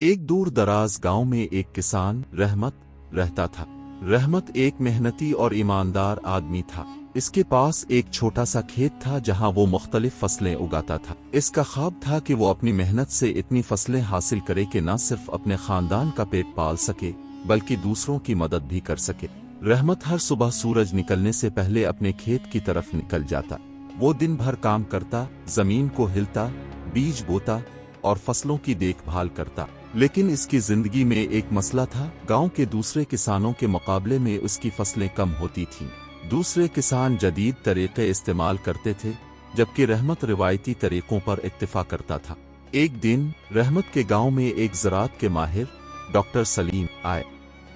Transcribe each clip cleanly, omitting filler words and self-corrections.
एक दूर दराज गांव में एक किसान रहमत रहता था। रहमत एक मेहनती और ईमानदार आदमी था। इसके पास एक छोटा सा खेत था जहां वो मुख्तलिफ फसलें उगाता था। इसका ख्वाब था कि वो अपनी मेहनत से इतनी फसलें हासिल करे कि न सिर्फ अपने खानदान का पेट पाल सके बल्कि दूसरों की मदद भी कर सके। रहमत हर सुबह सूरज निकलने से पहले अपने खेत की तरफ निकल जाता। वो दिन भर काम करता, जमीन को हिलता, बीज बोता और फसलों की देखभाल करता। लेकिन इसकी जिंदगी में एक मसला था। गांव के दूसरे किसानों के मुकाबले में उसकी फसलें कम होती थीं। दूसरे किसान जदीद तरीके इस्तेमाल करते थे जबकि रहमत रिवायती तरीकों पर इत्तिफा करता था। एक दिन रहमत के गांव में एक ज़राअत के माहिर डॉक्टर सलीम आए।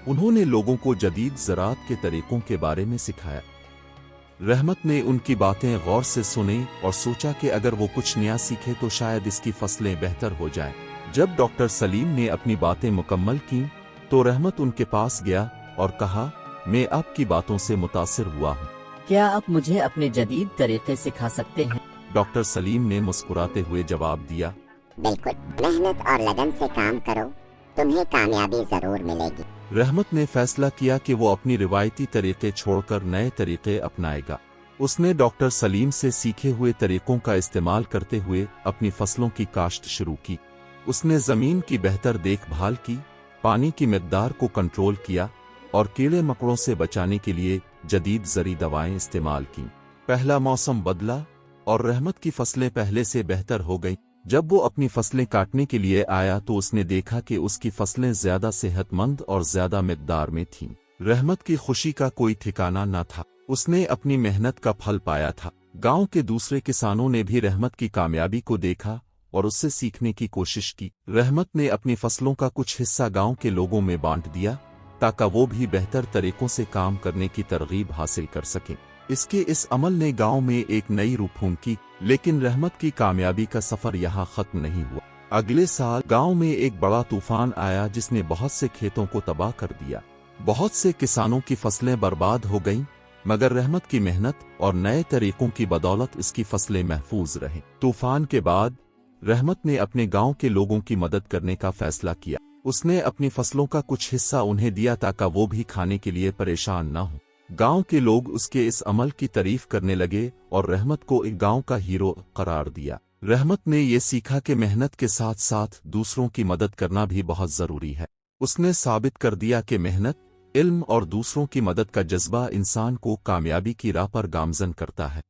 उन्होंने लोगों को जदीद ज़राअत के तरीकों के बारे में सिखाया। रहमत ने उनकी बातें गौर से सुनी और सोचा कि अगर वो कुछ नया सीखे तो शायद इसकी फसलें बेहतर हो जाएं। जब डॉक्टर सलीम ने अपनी बातें मुकम्मल की तो रहमत उनके पास गया और कहा, मैं आपकी बातों से मुतासिर हुआ हूँ। क्या आप मुझे अपने जदीद तरीके सिखा सकते हैं? डॉक्टर सलीम ने मुस्कुराते हुए जवाब दिया, बिल्कुल, मेहनत और लगन से काम करो, तुम्हें कामयाबी जरूर मिलेगी। रहमत ने फैसला किया कि वो अपनी रिवायती तरीके छोड़कर नए तरीके अपनाएगा। उसने डॉक्टर सलीम से सीखे हुए तरीकों का इस्तेमाल करते हुए अपनी फसलों की काश्त शुरू की। उसने जमीन की बेहतर देखभाल की, पानी की मिकदार को कंट्रोल किया और कीड़े मकोड़ों से बचाने के लिए जदीद जरी दवाएं इस्तेमाल की। पहला मौसम बदला और रहमत की फसलें पहले से बेहतर हो गईं। जब वो अपनी फसलें काटने के लिए आया तो उसने देखा कि उसकी फसलें ज्यादा सेहतमंद और ज्यादा मिकदार में थीं। रहमत की खुशी का कोई ठिकाना न था। उसने अपनी मेहनत का फल पाया था। गांव के दूसरे किसानों ने भी रहमत की कामयाबी को देखा और उससे सीखने की कोशिश की। रहमत ने अपनी फसलों का कुछ हिस्सा गांव के लोगों में बांट दिया ताकि वो भी बेहतर तरीकों से काम करने की तरगीब हासिल कर सकें। इसके इस अमल ने गांव में एक नई रूह फूंकी। लेकिन रहमत की कामयाबी का सफर यहाँ खत्म नहीं हुआ। अगले साल गांव में एक बड़ा तूफान आया जिसने बहुत से खेतों को तबाह कर दिया। बहुत से किसानों की फसलें बर्बाद हो गईं, मगर रहमत की मेहनत और नए तरीकों की बदौलत इसकी फसलें महफूज रहीं। तूफान के बाद रहमत ने अपने गांव के लोगों की मदद करने का फैसला किया। उसने अपनी फसलों का कुछ हिस्सा उन्हें दिया ताकि वो भी खाने के लिए परेशान न हो। गांव के लोग उसके इस अमल की तारीफ करने लगे और रहमत को एक गांव का हीरो करार दिया। रहमत ने ये सीखा कि मेहनत के साथ साथ दूसरों की मदद करना भी बहुत जरूरी है। उसने साबित कर दिया कि मेहनत, इल्म और दूसरों की मदद का जज्बा इंसान को कामयाबी की राह पर गामजन करता है।